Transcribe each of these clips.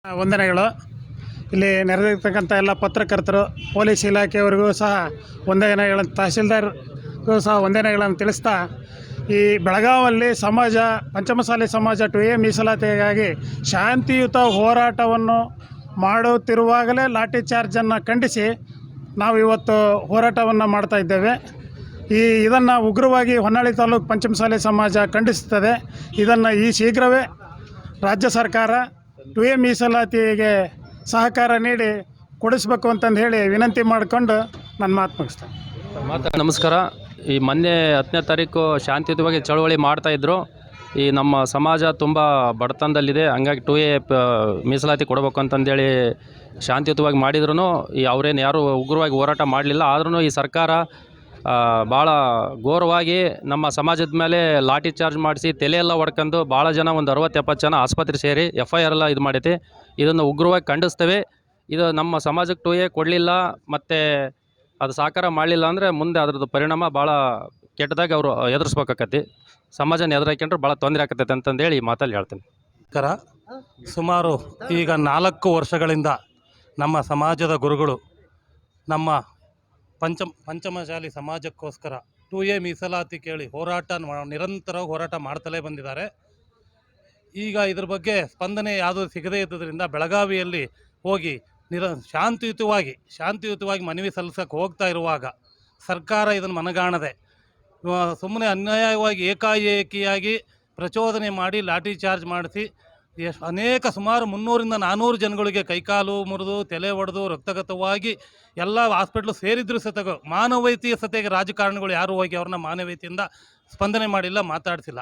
ವಂದನೆಗಳು. ಇಲ್ಲಿ ನೆರೆದಿರ್ತಕ್ಕಂಥ ಎಲ್ಲ ಪತ್ರಕರ್ತರು, ಪೊಲೀಸ್ ಇಲಾಖೆಯವರಿಗೂ ಸಹ ವಂದನೆಗಳನ್ನು, ತಹಸೀಲ್ದಾರ್ಗೂ ಸಹ ವಂದನೆಗಳನ್ನು ತಿಳಿಸ್ತಾ, ಈ ಬೆಳಗಾವಲ್ಲಿ ಪಂಚಮಸಾಲಿ ಸಮಾಜ 2A ಮೀಸಲಾತಿಗಾಗಿ ಶಾಂತಿಯುತ ಹೋರಾಟವನ್ನು ಮಾಡುತ್ತಿರುವಾಗಲೇ ಲಾಠಿ ಚಾರ್ಜನ್ನು ಖಂಡಿಸಿ ನಾವು ಇವತ್ತು ಹೋರಾಟವನ್ನು ಮಾಡ್ತಾ ಇದ್ದೇವೆ. ಇದನ್ನು ಉಗ್ರವಾಗಿ ಹೊನ್ನಾಳಿ ತಾಲೂಕು ಪಂಚಮಸಾಲಿ ಸಮಾಜ ಖಂಡಿಸುತ್ತದೆ. ಇದನ್ನು ಶೀಘ್ರವೇ ರಾಜ್ಯ ಸರ್ಕಾರ 2A ಮೀಸಲಾತಿಗೆ ಸಹಕಾರ ನೀಡಿ ಕೊಡಿಸ್ಬೇಕು ಅಂತಂದು ಹೇಳಿ ವಿನಂತಿ ಮಾಡಿಕೊಂಡು ನನ್ನ ಮಾತು ಮುಗಿಸ್ತೇನೆ. ನಮಸ್ಕಾರ. ಈ ಮೊನ್ನೆ 10ನೇ ತಾರೀಕು ಶಾಂತಿಯುತವಾಗಿ ಚಳವಳಿ ಮಾಡ್ತಾಯಿದ್ರು. ಈ ನಮ್ಮ ಸಮಾಜ ತುಂಬ ಬಡತನದಲ್ಲಿದೆ, ಹಂಗಾಗಿ 2A ಮೀಸಲಾತಿ ಕೊಡಬೇಕು ಅಂತಂದೇಳಿ ಶಾಂತಿಯುತವಾಗಿ ಮಾಡಿದ್ರು. ಅವರೇನು ಯಾರೂ ಉಗ್ರವಾಗಿ ಹೋರಾಟ ಮಾಡಲಿಲ್ಲ. ಆದ್ರೂ ಈ ಸರ್ಕಾರ ಭಾಳ ಘೋರವಾಗಿ ನಮ್ಮ ಸಮಾಜದ ಮೇಲೆ ಲಾಠಿ ಚಾರ್ಜ್ ಮಾಡಿಸಿ ತಲೆಯೆಲ್ಲ ಹೊಡ್ಕೊಂಡು ಭಾಳ ಜನ, ಒಂದು 60-70 ಜನ ಆಸ್ಪತ್ರೆ ಸೇರಿ FIR ಎಲ್ಲ ಇದು ಮಾಡೈತಿ. ಇದನ್ನು ಉಗ್ರವಾಗಿ ಖಂಡಿಸ್ತೇವೆ. ಇದು ನಮ್ಮ ಸಮಾಜಕ್ಕೆ 2A ಕೊಡಲಿಲ್ಲ ಮತ್ತು ಅದು ಸಹಕಾರ ಮಾಡಲಿಲ್ಲ ಅಂದರೆ ಮುಂದೆ ಅದ್ರದ್ದು ಪರಿಣಾಮ ಭಾಳ ಕೆಟ್ಟದಾಗಿ ಅವರು ಎದುರಿಸ್ಬೇಕಾಕತಿ. ಸಮಾಜನ ಎದುರಾಕೊಂಡ್ರೆ ಭಾಳ ತೊಂದರೆ ಆಕತ್ತೈತೆ ಅಂತಂದೇಳಿ ಈ ಮಾತಲ್ಲಿ ಹೇಳ್ತೀನಿ. ಸುಮಾರು ಈಗ 4 ವರ್ಷಗಳಿಂದ ನಮ್ಮ ಸಮಾಜದ ಗುರುಗಳು ನಮ್ಮ ಪಂಚಮಸಾಲಿ ಸಮಾಜಕ್ಕೋಸ್ಕರ 2A ಮೀಸಲಾತಿ ಕೇಳಿ ನಿರಂತರವಾಗಿ ಹೋರಾಟ ಮಾಡ್ತಲೇ ಬಂದಿದ್ದಾರೆ. ಈಗ ಇದ್ರ ಬಗ್ಗೆ ಸ್ಪಂದನೆ ಯಾವುದೂ ಸಿಗದೇ ಇದ್ದುದರಿಂದ ಬೆಳಗಾವಿಯಲ್ಲಿ ಹೋಗಿ ಶಾಂತಿಯುತವಾಗಿ ಮನವಿ ಸಲ್ಲಿಸಕ್ಕೆ ಹೋಗ್ತಾ ಇರುವಾಗ ಸರ್ಕಾರ ಇದನ್ನು ಮನಗಾಣದೆ ಸುಮ್ಮನೆ ಅನ್ಯಾಯವಾಗಿ ಏಕಾಏಕಿಯಾಗಿ ಪ್ರಚೋದನೆ ಮಾಡಿ ಲಾಠಿ ಚಾರ್ಜ್ ಮಾಡಿಸಿ ಸುಮಾರು 300-400 ಜನಗಳಿಗೆ ಕೈಕಾಲು ಮುರಿದು, ತಲೆ ಒಡೆದು, ರಕ್ತಗತವಾಗಿ ಎಲ್ಲ ಹಾಸ್ಪಿಟ್ಲು ಸೇರಿದ್ರು ಸತಗ ಮಾನವೀಯತೆಯ ಸತೆಗೆ ರಾಜಕಾರಣಿಗಳು ಯಾರೂ ಹೋಗಿ ಅವ್ರನ್ನ ಮಾನವೀಯತೆಯಿಂದ ಸ್ಪಂದನೆ ಮಾಡಿಲ್ಲ, ಮಾತಾಡಿಸಿಲ್ಲ.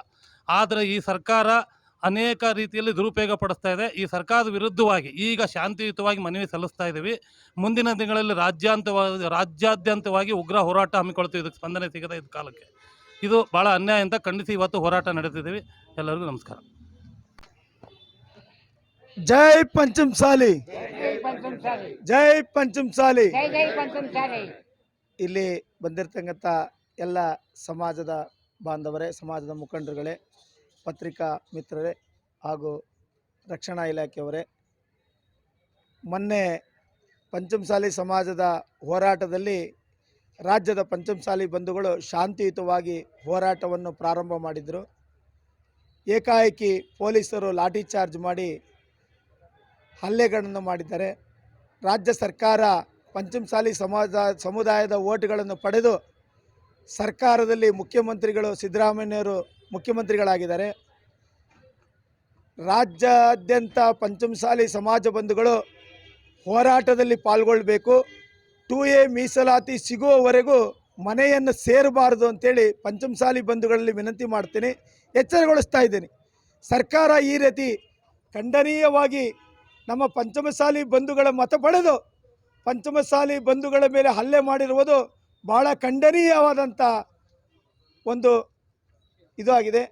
ಆದರೆ ಈ ಸರ್ಕಾರ ಅನೇಕ ರೀತಿಯಲ್ಲಿ ದುರುಪಯೋಗ ಪಡಿಸ್ತಾ ಇದೆ. ಈ ಸರ್ಕಾರದ ವಿರುದ್ಧವಾಗಿ ಈಗ ಶಾಂತಿಯುತವಾಗಿ ಮನವಿ ಸಲ್ಲಿಸ್ತಾ ಇದ್ದೀವಿ. ಮುಂದಿನ ದಿನಗಳಲ್ಲಿ ರಾಜ್ಯಾದ್ಯಂತವಾಗಿ ಉಗ್ರ ಹೋರಾಟ ಹಮ್ಮಿಕೊಳ್ತೀವಿ. ಇದಕ್ಕೆ ಸ್ಪಂದನೆ ಸಿಗದ ಇದ್ದ ಕಾಲಕ್ಕೆ ಇದು ಭಾಳ ಅನ್ಯಾಯ ಅಂತ ಖಂಡಿಸಿ ಇವತ್ತು ಹೋರಾಟ ನಡೆಸಿದ್ದೀವಿ. ಎಲ್ಲರಿಗೂ ನಮಸ್ಕಾರ. ಜೈ ಪಂಚಮಸಾಲಿ, ಜೈ ಪಂಚಮಸಾಲಿ. ಇಲ್ಲಿ ಬಂದಿರತಕ್ಕಂಥ ಎಲ್ಲ ಸಮಾಜದ ಬಾಂಧವರೇ, ಸಮಾಜದ ಮುಖಂಡರುಗಳೇ, ಪತ್ರಿಕಾ ಮಿತ್ರರೇ ಹಾಗೂ ರಕ್ಷಣಾ ಇಲಾಖೆಯವರೇ, ಮೊನ್ನೆ ಪಂಚಮಸಾಲಿ ಸಮಾಜದ ಹೋರಾಟದಲ್ಲಿ ರಾಜ್ಯದ ಪಂಚಮಸಾಲಿ ಬಂಧುಗಳು ಶಾಂತಿಯುತವಾಗಿ ಹೋರಾಟವನ್ನು ಪ್ರಾರಂಭ ಮಾಡಿದರು. ಏಕಾಏಕಿ ಪೊಲೀಸರು ಲಾಠಿ ಚಾರ್ಜ್ ಮಾಡಿ ಹಲ್ಲೆಗಳನ್ನು ಮಾಡಿದ್ದಾರೆ. ರಾಜ್ಯ ಸರ್ಕಾರ ಪಂಚಮಸಾಲಿ ಸಮುದಾಯದ ಓಟ್ಗಳನ್ನು ಪಡೆದು ಸರ್ಕಾರದಲ್ಲಿ ಮುಖ್ಯಮಂತ್ರಿಗಳು ಸಿದ್ದರಾಮಯ್ಯವರು ಮುಖ್ಯಮಂತ್ರಿಗಳಾಗಿದ್ದಾರೆ. ರಾಜ್ಯಾದ್ಯಂತ ಪಂಚಮಸಾಲಿ ಸಮಾಜ ಬಂಧುಗಳು ಹೋರಾಟದಲ್ಲಿ ಪಾಲ್ಗೊಳ್ಳಬೇಕು. 2A ಮೀಸಲಾತಿ ಸಿಗುವವರೆಗೂ ಮನೆಯನ್ನು ಸೇರಬಾರದು ಅಂತೇಳಿ ಪಂಚಮಸಾಲಿ ಬಂಧುಗಳಲ್ಲಿ ವಿನಂತಿ ಮಾಡ್ತೀನಿ, ಎಚ್ಚರಗೊಳಿಸ್ತಾ ಇದ್ದೀನಿ. ಸರ್ಕಾರ ಈ ರೀತಿ ಖಂಡನೀಯವಾಗಿ ನಮ್ಮ ಪಂಚಮಸಾಲಿ ಬಂಧುಗಳ ಮತ ಪಡೆದು ಪಂಚಮಸಾಲಿ ಬಂಧುಗಳ ಮೇಲೆ ಹಲ್ಲೆ ಮಾಡಿರುವುದು ಭಾಳ ಖಂಡನೀಯವಾದಂಥ ಒಂದು ಇದು ಆಗಿದೆ.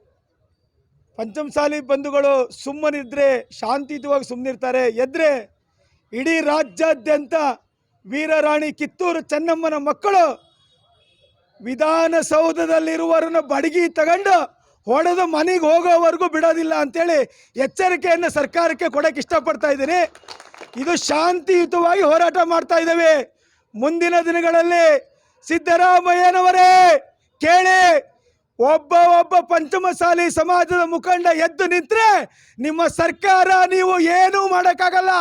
ಪಂಚಮಸಾಲಿ ಬಂಧುಗಳು ಸುಮ್ಮನಿದ್ರೆ ಶಾಂತಿಯುತವಾಗಿ ಸುಮ್ಮನಿರ್ತಾರೆ, ಎದ್ರೆ ಇಡೀ ರಾಜ್ಯಾದ್ಯಂತ ವೀರರಾಣಿ ಕಿತ್ತೂರು ಚೆನ್ನಮ್ಮನ ಮಕ್ಕಳು ವಿಧಾನಸೌಧದಲ್ಲಿರುವವರನ್ನು ಬಡಗಿ ತಗೊಂಡು ಹೊಡೆದು ಮನೆಗೆ ಹೋಗೋವರೆಗೂ ಬಿಡೋದಿಲ್ಲ ಅಂತೇಳಿ ಎಚ್ಚರಿಕೆಯನ್ನು ಸರ್ಕಾರಕ್ಕೆ ಕೊಡೋಕ್ಕೆ ಇಷ್ಟಪಡ್ತಾ ಇದ್ದೀನಿ. ಇದು ಶಾಂತಿಯುತವಾಗಿ ಹೋರಾಟ ಮಾಡ್ತಾ ಇದ್ದೇವೆ. ಮುಂದಿನ ದಿನಗಳಲ್ಲಿ ಸಿದ್ದರಾಮಯ್ಯನವರೇ ಕೇಳಿ, ಒಬ್ಬ ಪಂಚಮಸಾಲಿ ಸಮಾಜದ ಮುಖಂಡ ಎದ್ದು ನಿಂತರೆ ನಿಮ್ಮ ಸರ್ಕಾರ ನೀವು ಏನೂ ಮಾಡೋಕ್ಕಾಗಲ್ಲ.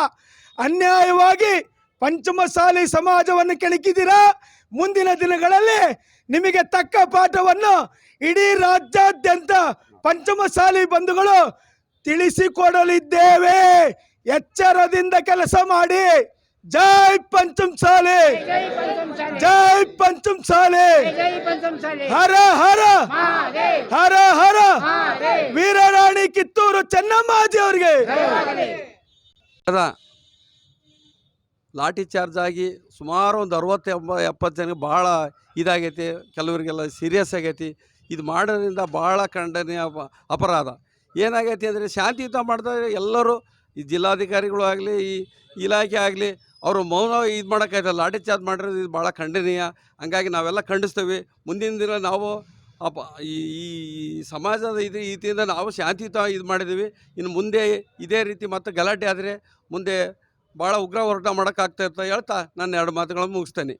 ಅನ್ಯಾಯವಾಗಿ ಪಂಚಮಸಾಲಿ ಸಮಾಜವನ್ನು ಕೆಣಕಿದ್ದೀರಾ. ಮುಂದಿನ ದಿನಗಳಲ್ಲಿ ನಿಮಗೆ ತಕ್ಕ ಪಾಠವನ್ನು ಇಡೀ ರಾಜ್ಯಾದ್ಯಂತ ಪಂಚಮಸಾಲಿ ಬಂಧುಗಳು ತಿಳಿಸಿಕೊಡಲಿದ್ದೇವೆ. ಎಚ್ಚರದಿಂದ ಕೆಲಸ ಮಾಡಿ. ಜೈ ಪಂಚಮಸಾಲಿ, ಜೈ ಪಂಚಮಸಾಲಿ, ಹರ ಹರ ಹರ ಹರ ವೀರರಾಣಿ ಕಿತ್ತೂರು ಚೆನ್ನಮ್ಮಾಜಿ ಅವರಿಗೆ. ಲಾಠಿ ಚಾರ್ಜ್ ಆಗಿ ಸುಮಾರು ಒಂದು 60-70 ಜನಕ್ಕೆ ಭಾಳ ಇದಾಗೈತಿ, ಕೆಲವರಿಗೆಲ್ಲ ಸೀರಿಯಸ್ ಆಗೈತಿ. ಇದು ಮಾಡೋದ್ರಿಂದ ಭಾಳ ಖಂಡನೀಯ ಅಪರಾಧ. ಏನಾಗೈತಿ ಅಂದರೆ ಶಾಂತಿಯುತ ಮಾಡಿದ್ರೆ ಎಲ್ಲರೂ, ಈ ಜಿಲ್ಲಾಧಿಕಾರಿಗಳು ಆಗಲಿ, ಈ ಇಲಾಖೆ ಆಗಲಿ, ಅವರು ಮೌನ ಇದು ಮಾಡೋಕ್ಕಾಯ್ತಲ್ಲ. ಲಾಠಿ ಚಾರ್ಜ್ ಮಾಡಿರೋದು ಇದು ಭಾಳ ಖಂಡನೀಯ. ಹಂಗಾಗಿ ನಾವೆಲ್ಲ ಖಂಡಿಸ್ತೇವೆ. ಮುಂದಿನ ದಿನ ನಾವು ಅಪ ಈ ಸಮಾಜದ ರೀತಿಯಿಂದ ನಾವು ಶಾಂತಿಯುತ ಇದು ಮಾಡಿದ್ದೀವಿ. ಇನ್ನು ಮುಂದೆ ಇದೇ ರೀತಿ ಮತ್ತೆ ಗಲಾಟೆ ಆದರೆ ಮುಂದೆ ಭಾಳ ಉಗ್ರ ಹೋರಾಟ ಮಾಡೋಕ್ಕಾಗ್ತಾ ಅಂತ ಹೇಳ್ತಾ ನನ್ನ 2 ಮಾತುಗಳನ್ನು ಮುಗಿಸ್ತೇನೆ.